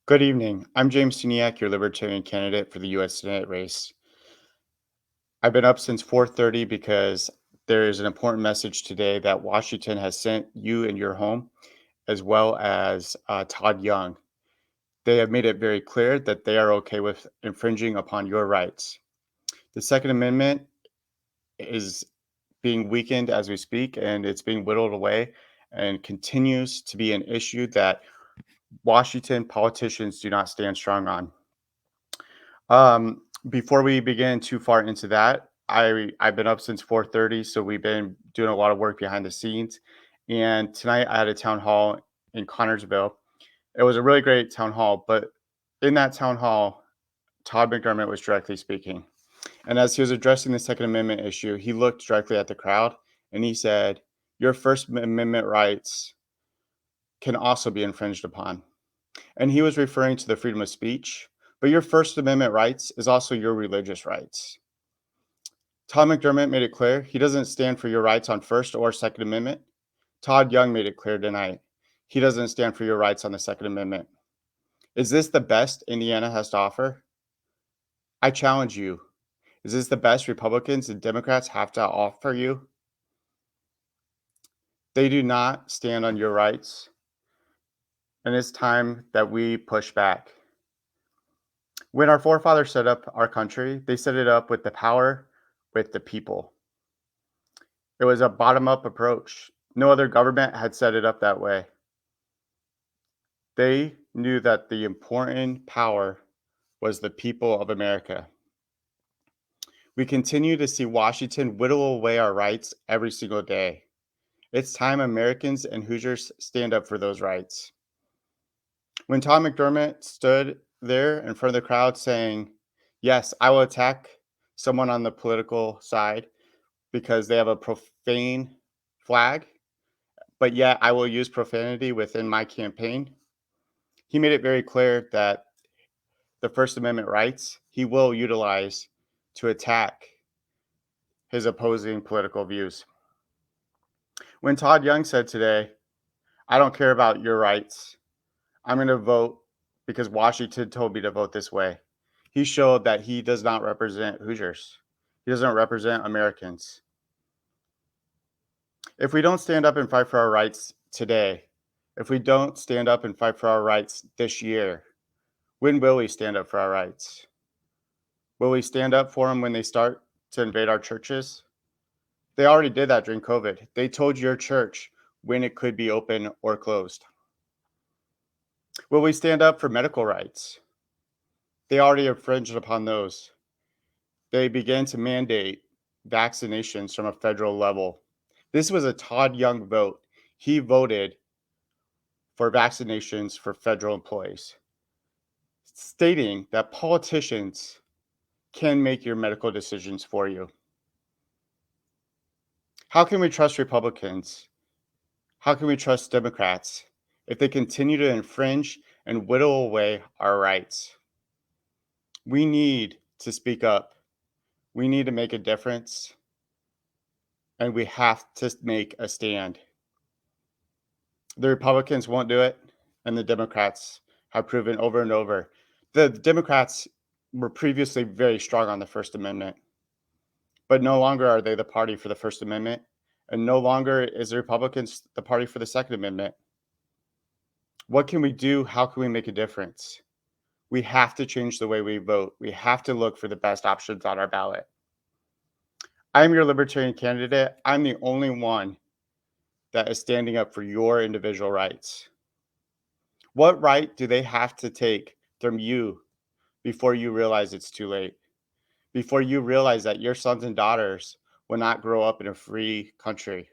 Good evening. I'm James Sceniak, your Libertarian candidate for the U.S. Senate race. I've been up since 4:30 because there is an important message today that Washington has sent you and your home, as well as Todd Young. They have made it very clear that they are okay with infringing upon your rights. The Second Amendment is being weakened as we speak, and it's being whittled away and continues to be an issue that Washington politicians do not stand strong on. Before we begin too far into that, I've been up since 4:30, so we've been doing a lot of work behind the scenes. And tonight I had a town hall in Connorsville. It was a really great town hall, but in that town hall, Todd McDermott was directly speaking. And as he was addressing the Second Amendment issue, he looked directly at the crowd and he said, "Your First Amendment rights can also be infringed upon." And he was referring to the freedom of speech, but your First Amendment rights is also your religious rights. Todd McDermott made it clear he doesn't stand for your rights on First or Second Amendment. Todd Young made it clear tonight he doesn't stand for your rights on the Second Amendment. Is this the best Indiana has to offer? I challenge you. Is this the best Republicans and Democrats have to offer you? They do not stand on your rights, and it's time that we push back. When our forefathers set up our country, they set it up with the power with the people. It was a bottom up approach. No other government had set it up that way. They knew that the important power was the people of America. We continue to see Washington whittle away our rights every single day. It's time Americans and Hoosiers stand up for those rights. When Tom McDermott stood there in front of the crowd saying, "Yes, I will attack someone on the political side because they have a profane flag, but yet I will use profanity within my campaign," he made it very clear that the First Amendment rights he will utilize to attack his opposing political views. When Todd Young said today, "I don't care about your rights, I'm going to vote because Washington told me to vote this way," he showed that he does not represent Hoosiers. He doesn't represent Americans. If we don't stand up and fight for our rights today, if we don't stand up and fight for our rights this year, when will we stand up for our rights? Will we stand up for them when they start to invade our churches? They already did that during COVID. They told your church when it could be open or closed. Will we stand up for medical rights? They already infringed upon those. They began to mandate vaccinations from a federal level. This was a Todd Young vote. He voted for vaccinations for federal employees, stating that politicians can make your medical decisions for you. How can we trust Republicans? How can we trust Democrats if they continue to infringe and whittle away our rights? We need to speak up. We need to make a difference. And we have to make a stand. The Republicans won't do it, and the Democrats have proven over and over. The Democrats were previously very strong on the First Amendment, but no longer are they the party for the First Amendment, and no longer is the Republicans the party for the Second Amendment. What can we do? How can we make a difference? We have to change the way we vote. We have to look for the best options on our ballot. I'm your Libertarian candidate. I'm the only one that is standing up for your individual rights. What right do they have to take from you before you realize it's too late? Before you realize that your sons and daughters will not grow up in a free country?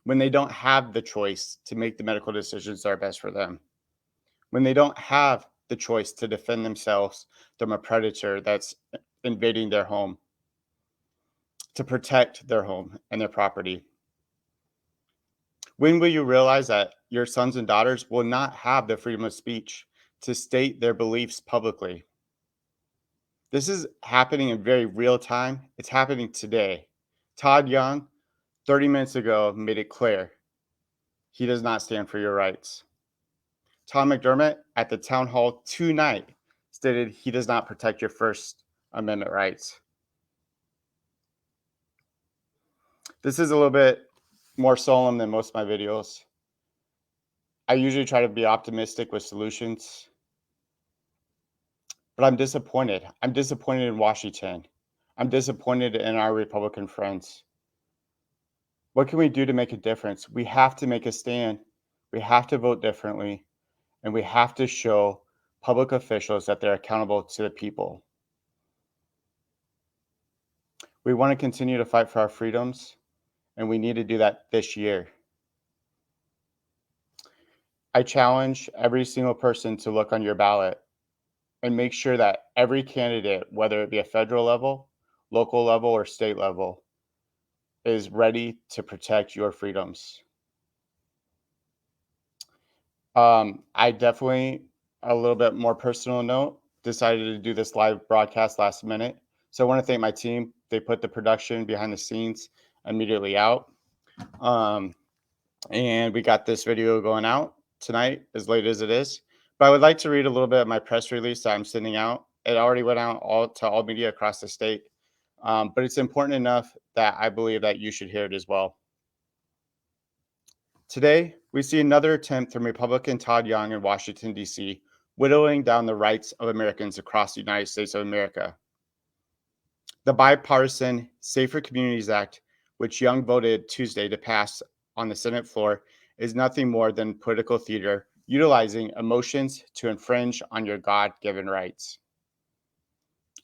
When they don't have the choice to make the medical decisions that are best for them? When they don't have the choice to defend themselves from a predator that's invading their home, to protect their home and their property? When will you realize that your sons and daughters will not have the freedom of speech to state their beliefs publicly? This is happening in very real time. It's happening today. Todd Young, 30 minutes ago, made it clear he does not stand for your rights. Tom McDermott at the town hall tonight stated he does not protect your First Amendment rights. This is a little bit more solemn than most of my videos. I usually try to be optimistic with solutions, but I'm disappointed. I'm disappointed in Washington. I'm disappointed in our Republican friends. What can we do to make a difference? We have to make a stand. We have to vote differently, and we have to show public officials that they're accountable to the people. We want to continue to fight for our freedoms, and we need to do that this year. I challenge every single person to look on your ballot and make sure that every candidate, whether it be a federal level, local level, or state level, is ready to protect your freedoms. I definitely, a little bit more personal note, decided to do this live broadcast last minute. So I want to thank my team. They put the production behind the scenes immediately out. And we got this video going out tonight, as late as it is. But I would like to read a little bit of my press release that I'm sending out. It already went out to all media across the state, but it's important enough that I believe that you should hear it as well. Today, we see another attempt from Republican Todd Young in Washington, D.C., whittling down the rights of Americans across the United States of America. The Bipartisan Safer Communities Act, which Young voted Tuesday to pass on the Senate floor, is nothing more than political theater utilizing emotions to infringe on your God-given rights.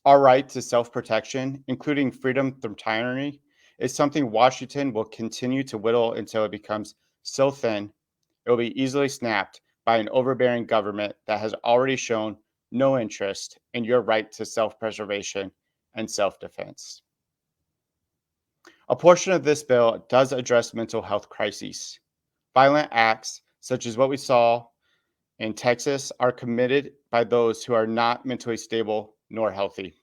Our right to self-protection, including freedom from tyranny, is something Washington will continue to whittle until it becomes so thin it will be easily snapped by an overbearing government that has already shown no interest in your right to self-preservation and self-defense. A portion of this bill does address mental health crises. Violent acts, such as what we saw in Texas, are committed by those who are not mentally stable nor healthy.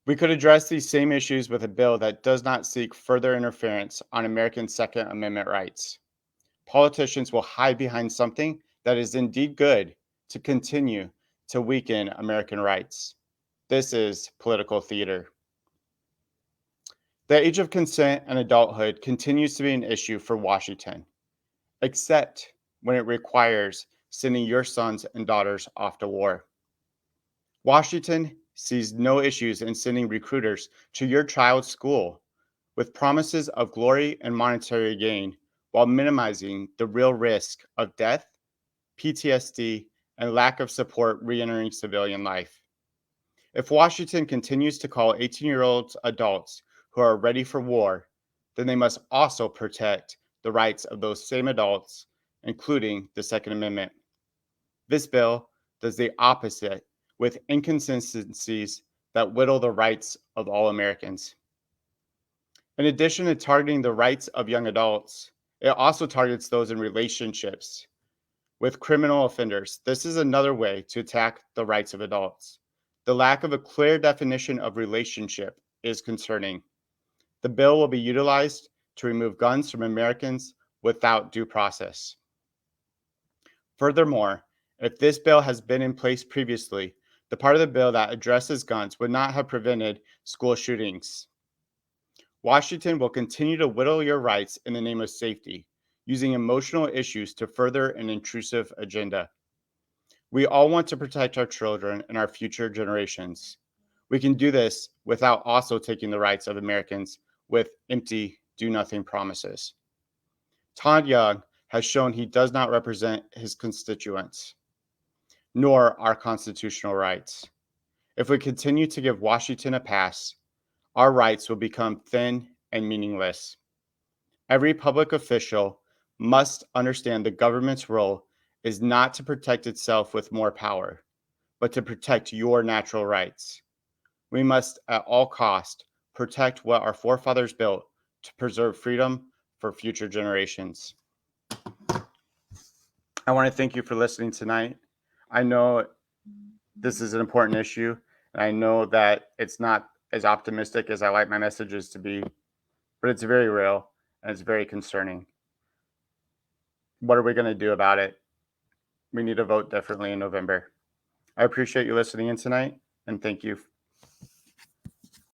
We could address these same issues with a bill that does not seek further interference on American Second Amendment rights. Politicians will hide behind something that is indeed good to continue to weaken American rights. This is political theater. The age of consent and adulthood continues to be an issue for Washington, except when it requires sending your sons and daughters off to war. Washington sees no issues in sending recruiters to your child's school with promises of glory and monetary gain while minimizing the real risk of death, PTSD, and lack of support re-entering civilian life. If Washington continues to call 18-year-olds adults who are ready for war, then they must also protect the rights of those same adults, including the Second Amendment. This bill does the opposite with inconsistencies that whittle the rights of all Americans. In addition to targeting the rights of young adults, it also targets those in relationships with criminal offenders. This is another way to attack the rights of adults. The lack of a clear definition of relationship is concerning. The bill will be utilized to remove guns from Americans without due process. Furthermore, if this bill has been in place previously, the part of the bill that addresses guns would not have prevented school shootings. Washington will continue to whittle your rights in the name of safety, using emotional issues to further an intrusive agenda. We all want to protect our children and our future generations. We can do this without also taking the rights of Americans with empty, do-nothing promises. Todd Young has shown he does not represent his constituents, nor our constitutional rights. If we continue to give Washington a pass, our rights will become thin and meaningless. Every public official must understand the government's role is not to protect itself with more power, but to protect your natural rights. We must, at all cost, protect what our forefathers built to preserve freedom for future generations. I want to thank you for listening tonight. I know this is an important issue, and I know that it's not as optimistic as I like my messages to be, but it's very real and it's very concerning. What are we going to do about it? we need to vote differently in November. I appreciate you listening in tonight, and thank you